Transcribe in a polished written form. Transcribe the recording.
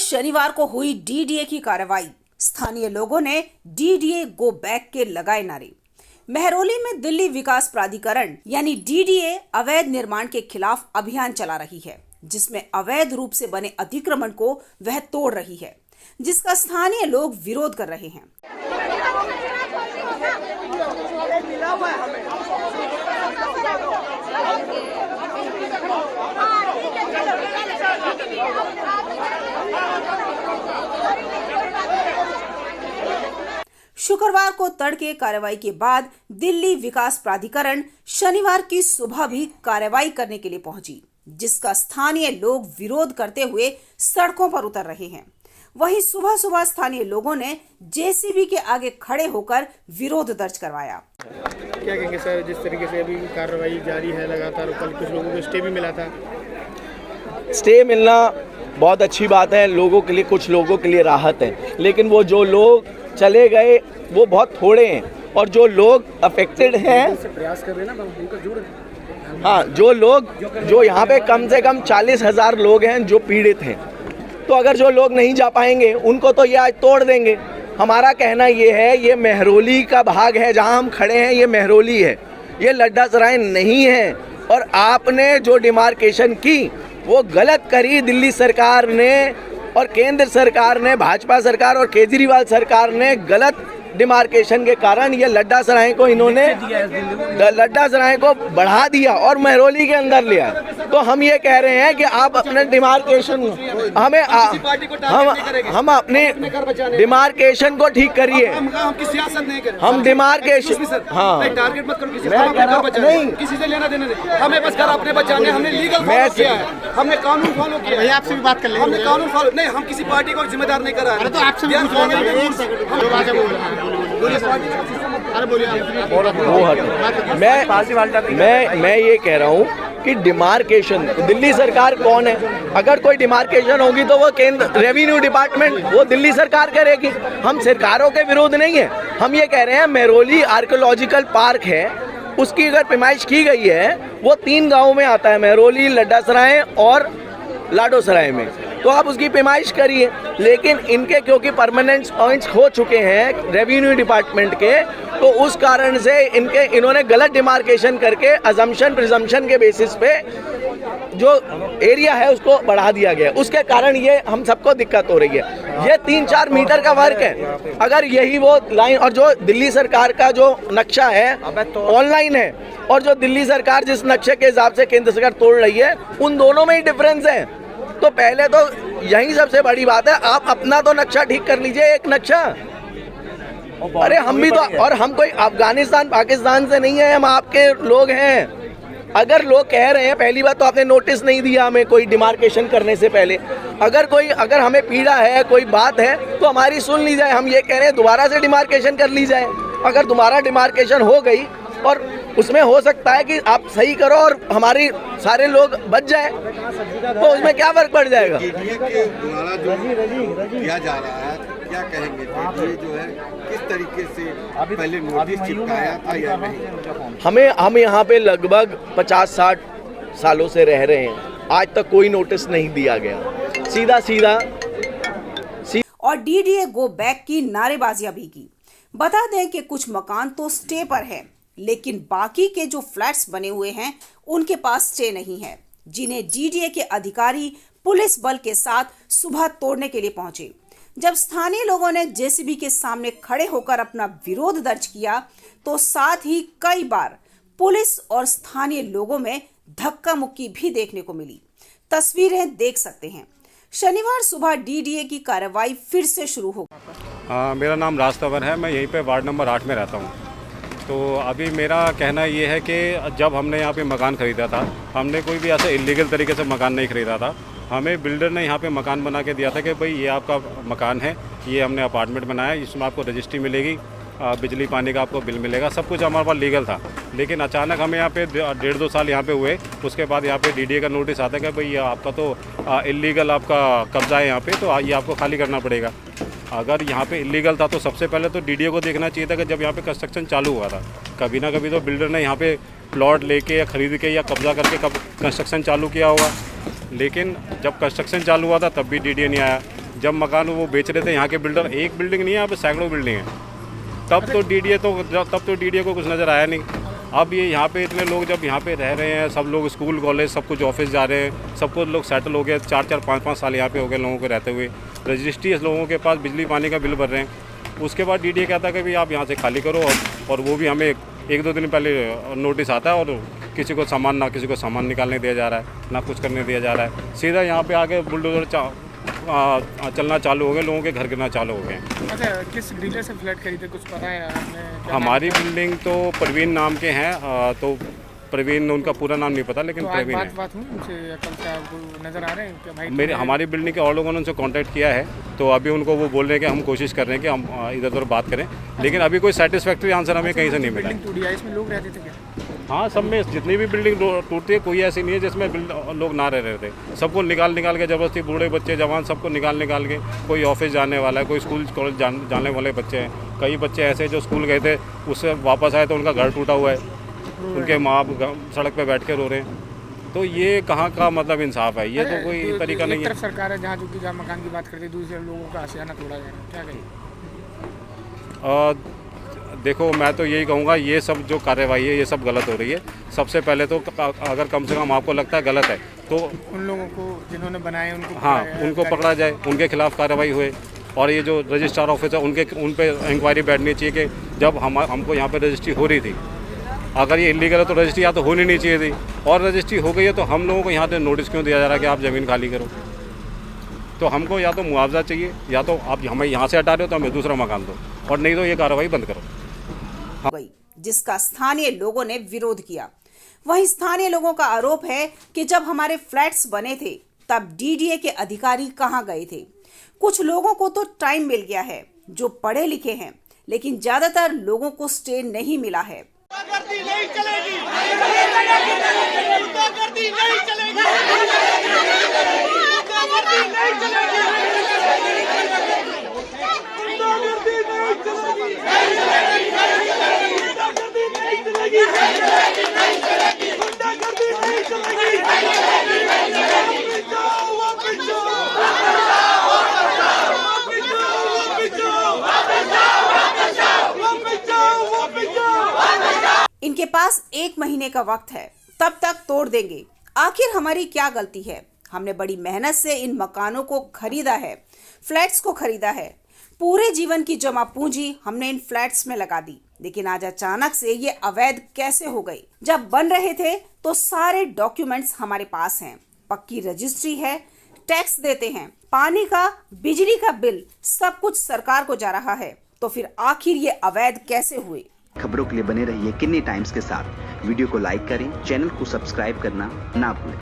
शनिवार को हुई डीडीए की कार्रवाई। स्थानीय लोगों ने डीडीए गो बैक के लगाए नारे। महरौली में दिल्ली विकास प्राधिकरण यानी डीडीए अवैध निर्माण के खिलाफ अभियान चला रही है, जिसमें अवैध रूप से बने अतिक्रमण को वह तोड़ रही है, जिसका स्थानीय लोग विरोध कर रहे हैं। शुक्रवार को तड़के कार्रवाई के बाद दिल्ली विकास प्राधिकरण शनिवार की सुबह भी कार्रवाई करने के लिए पहुंची, जिसका स्थानीय लोग विरोध करते हुए सड़कों पर उतर रहे हैं। वहीं सुबह सुबह स्थानीय लोगों ने जेसीबी के आगे खड़े होकर विरोध दर्ज करवाया। क्या कहेंगे सर, जिस तरीके से अभी कार्रवाई जारी है लगातार, कल कुछ लोगों को स्टे भी मिला था। स्टे मिलना बहुत अच्छी बात है, लोगों के लिए, कुछ लोगों के लिए राहत है, लेकिन वो जो लोग चले गए वो बहुत थोड़े हैं और जो लोग अफेक्टेड हैं, प्रयास कर रहे हैं ना उनका जोड़। हाँ, जो लोग जो यहाँ पे कम से कम 40,000 लोग हैं जो पीड़ित हैं, तो अगर जो लोग नहीं जा पाएंगे उनको तो ये आज तोड़ देंगे। हमारा कहना ये है, ये महरौली का भाग है, जहाँ हम खड़े हैं ये महरौली है, ये लड्डा सराय नहीं है। और आपने जो डिमार्केशन की वो गलत करी दिल्ली सरकार ने और केंद्र सरकार ने, भाजपा सरकार और केजरीवाल सरकार ने गलत डिमार्केशन के कारण ये लड्डा सराय को इन्होंने लड्डा सराय को बढ़ा दिया और महरौली के अंदर लिया। तो हम ये कह रहे हैं कि आप अपने डिमार्केशन हम अपने डिमार्केशन को ठीक करिए। हम डिमार्केशन, हाँ, टारगेट मत करो किसी से, नहीं किसी से लेना देना नहीं, हमें बस घर अपने बचाने, हमने लीगल फॉलो किया है, हमने कानून फॉलो किया है। आपसे भी बात कर लेंगे, हमने कानून फॉलो नहीं, हम किसी पार्टी को जिम्मेदार नहीं कर रहे हैं। तो आपसे मैं ये कह रहा हूँ कि डिमार्केशन, दिल्ली सरकार कौन है? अगर कोई डिमार्केशन होगी तो वो केंद्र रेवेन्यू डिपार्टमेंट, वो दिल्ली सरकार करेगी। हम सरकारों के विरोध नहीं है। हम ये कह रहे हैं महरौली आर्कियोलॉजिकल पार्क है, उसकी अगर पैमाइश की गई है, वो 3 गाँव में आता है, महरौली, लड्डा सराय और लाडो सराय में, तो आप उसकी पैमाइश करिए। लेकिन इनके क्योंकि परमानेंट पॉइंट्स हो चुके हैं रेवेन्यू डिपार्टमेंट के, तो उस कारण से इन्होंने गलत डिमार्केशन करके अजम्पशन प्रिजम्पशन के बेसिस पे जो एरिया है उसको बढ़ा दिया गया। उसके कारण ये हम सबको दिक्कत हो रही है। ये 3-4 मीटर का वर्क है। अगर यही वो लाइन और जो दिल्ली सरकार का जो नक्शा है ऑनलाइन है और जो दिल्ली सरकार जिस नक्शे के हिसाब से केंद्र सरकार तोड़ रही है, उन दोनों में ही डिफरेंस है। तो पहले तो यही सबसे बड़ी बात है, आप अपना तो नक्शा ठीक कर लीजिए, एक नक्शा। अरे हम भी तो, और हम कोई अफगानिस्तान पाकिस्तान से नहीं है, हम आपके लोग हैं। अगर लोग कह रहे हैं, पहली बात तो आपने नोटिस नहीं दिया हमें कोई डिमार्केशन करने से पहले। अगर हमें पीड़ा है, कोई बात है तो हमारी सुन ली जाए। हम ये कह रहे हैं दोबारा से डिमार्केशन कर ली जाए। अगर दोबारा डिमार्केशन हो गई और उसमें हो सकता है कि आप सही करो और हमारी सारे लोग बच जाए, तो उसमें क्या फर्क पड़ जाएगा? द्वारा जो किया जा रहा है, क्या कहेंगे? ये जो है किस तरीके से पहले नोटिस चिपकाया था या नहीं? हम यहाँ पे लगभग 50-60 सालों से रह रहे हैं, आज तक कोई नोटिस नहीं दिया गया। सीधा और डीडीए गो बैक की नारेबाजियां भी की। बता दें कि कुछ मकान तो स्टे पर है, लेकिन बाकी के जो फ्लैट्स बने हुए हैं उनके पास स्टे नहीं है, जिन्हें डीडीए के अधिकारी पुलिस बल के साथ सुबह तोड़ने के लिए पहुंचे। जब स्थानीय लोगों ने जेसीबी के सामने खड़े होकर अपना विरोध दर्ज किया, तो साथ ही कई बार पुलिस और स्थानीय लोगों में धक्का मुक्की भी देखने को मिली। तस्वीरें देख सकते हैं। शनिवार सुबह डीडीए की कार्रवाई फिर से शुरू हो गई। मेरा नाम राज तंवर है, मैं यहीं पे वार्ड नंबर 8 में रहता हूँ। तो अभी मेरा कहना ये है कि जब हमने यहाँ पे मकान ख़रीदा था, हमने कोई भी ऐसा इलीगल तरीके से मकान नहीं ख़रीदा था। हमें बिल्डर ने यहाँ पे मकान बना के दिया था कि भाई ये आपका मकान है, ये हमने अपार्टमेंट बनाया, इसमें आपको रजिस्ट्री मिलेगी, बिजली पानी का आपको बिल मिलेगा, सब कुछ हमारे पास लीगल था। लेकिन अचानक हमें यहाँ पे 1.5-2 साल यहाँ पे हुए, उसके बाद यहाँ पे डीडीए का नोटिस आता है कि भाई ये आपका तो इलीगल आपका कब्जा है यहाँ पे, तो ये आपको खाली करना पड़ेगा। अगर यहाँ पे इलीगल था तो सबसे पहले तो डीडीए को देखना चाहिए था कि जब यहाँ पे कंस्ट्रक्शन चालू हुआ था, कभी ना कभी तो बिल्डर ने यहाँ पे प्लॉट लेके या ख़रीद के या कब्जा करके कब कंस्ट्रक्शन चालू किया होगा। लेकिन जब कंस्ट्रक्शन चालू हुआ था तब भी डीडीए नहीं आया। जब मकान वो बेच रहे थे यहाँ के बिल्डर, एक बिल्डिंग नहीं है, यहाँ पे सैकड़ों बिल्डिंग है, तब तो डीडीए को कुछ नज़र आया नहीं। अब ये यहाँ पे इतने लोग जब यहाँ पे रह रहे हैं, सब लोग स्कूल कॉलेज सब कुछ ऑफिस जा रहे हैं, सब कुछ लोग सेटल हो गए, 4-4 5-5 साल यहाँ पे हो गए लोगों को रहते हुए, रजिस्ट्री लोगों के पास बिजली पानी का बिल भर रहे हैं। उसके बाद डीडीए कहता है कि भाई आप यहाँ से खाली करो, और वो भी हमें 1-2 दिन पहले नोटिस आता है, और किसी को सामान निकालने दिया जा रहा है, ना कुछ करने दिया जा रहा है। सीधा यहाँ पे आके बुलडोजर चलना चालू हो गए, लोगों के घर गिरना चालू हो गए। अच्छा, किस डीलर से फ्लैट खरीदे कुछ पता है आपने? हमारी बिल्डिंग तो प्रवीण नाम के हैं, तो प्रवीण, उनका पूरा नाम नहीं पता, लेकिन तो प्रवीण है। बात हुई उनसे, कल से आपको नजर आ रहे हैं कि भाई मेरे हमारी बिल्डिंग के और लोगों ने उनसे कांटेक्ट किया है, तो अभी उनको वो बोल रहे हैं कि हम कोशिश कर रहे हैं कि हम इधर उधर बात करें, लेकिन अभी कोई सेटिस्फैक्ट्री आंसर हमें कहीं से नहीं मिला। बिल्डिंग टूटी है, इसमें लोग रहते थे क्या? हाँ, सब में जितनी भी बिल्डिंग टूटती है, कोई ऐसी नहीं है जिसमें लोग ना रह रहे थे। सबको निकाल के ज़बरदस्ती, बूढ़े बच्चे जवान सबको निकाल के, कोई ऑफिस जाने वाला है, कोई स्कूल कॉलेज जाने वाले बच्चे हैं। कई बच्चे ऐसे जो स्कूल गए थे, उससे वापस आए तो उनका घर टूटा हुआ है, उनके माँ बाप सड़क पे बैठ के रो रहे हैं। तो ये कहाँ का मतलब इंसाफ है? ये तो कोई तरीका नहीं है। एक तरफ सरकार है जहाँ मकान की बात करती है, दूसरे लोगों का आशियाना तोड़ा जा रहा है, क्या कहें? देखो, मैं तो यही कहूँगा, ये सब जो कार्रवाई है ये सब गलत हो रही है। सबसे पहले तो अगर कम से कम आपको लगता है गलत है तो उन लोगों को जिन्होंने बनाए उनको उनको पकड़ा जाए, उनके खिलाफ कार्रवाई हुए। और ये जो रजिस्ट्रार ऑफिस है उन पे इंक्वायरी बैठनी चाहिए कि जब हमको यहाँ पे रजिस्ट्री हो रही थी, अगर ये इलीगल है तो रजिस्ट्री या तो होनी नहीं चाहिए थी, और रजिस्ट्री हो गई है तो हम लोगों को यहाँ से नोटिस क्यों दिया जा रहा है कि आप ज़मीन खाली करो? तो हमको या तो मुआवजा चाहिए, या तो आप हमें यहाँ से हटा रहे हो तो हमें दूसरा मकान दो, और नहीं तो ये कार्रवाई बंद करो। गई, जिसका स्थानीय लोगों ने विरोध किया। वहीं स्थानीय लोगों का आरोप है कि जब हमारे फ्लैट्स बने थे तब डीडीए के अधिकारी कहां गए थे। कुछ लोगों को तो टाइम मिल गया है जो पढ़े लिखे हैं, लेकिन ज्यादातर लोगों को स्टे नहीं मिला है। इनके पास 1 महीने का वक्त है, तब तक तोड़ देंगे। आखिर हमारी क्या गलती है? हमने बड़ी मेहनत से इन मकानों को खरीदा है, फ्लैट्स को खरीदा है, पूरे जीवन की जमा पूंजी हमने इन फ्लैट्स में लगा दी, लेकिन आज अचानक से ये अवैध कैसे हो गई? जब बन रहे थे तो सारे डॉक्यूमेंट्स हमारे पास हैं, पक्की रजिस्ट्री है, टैक्स देते हैं, पानी का, बिजली का बिल, सब कुछ सरकार को जा रहा है, तो फिर आखिर ये अवैध कैसे हुए? खबरों के लिए बने रहिए किन्नी टाइम्स के साथ। वीडियो को लाइक करें, चैनल को सब्सक्राइब करना ना भूलें।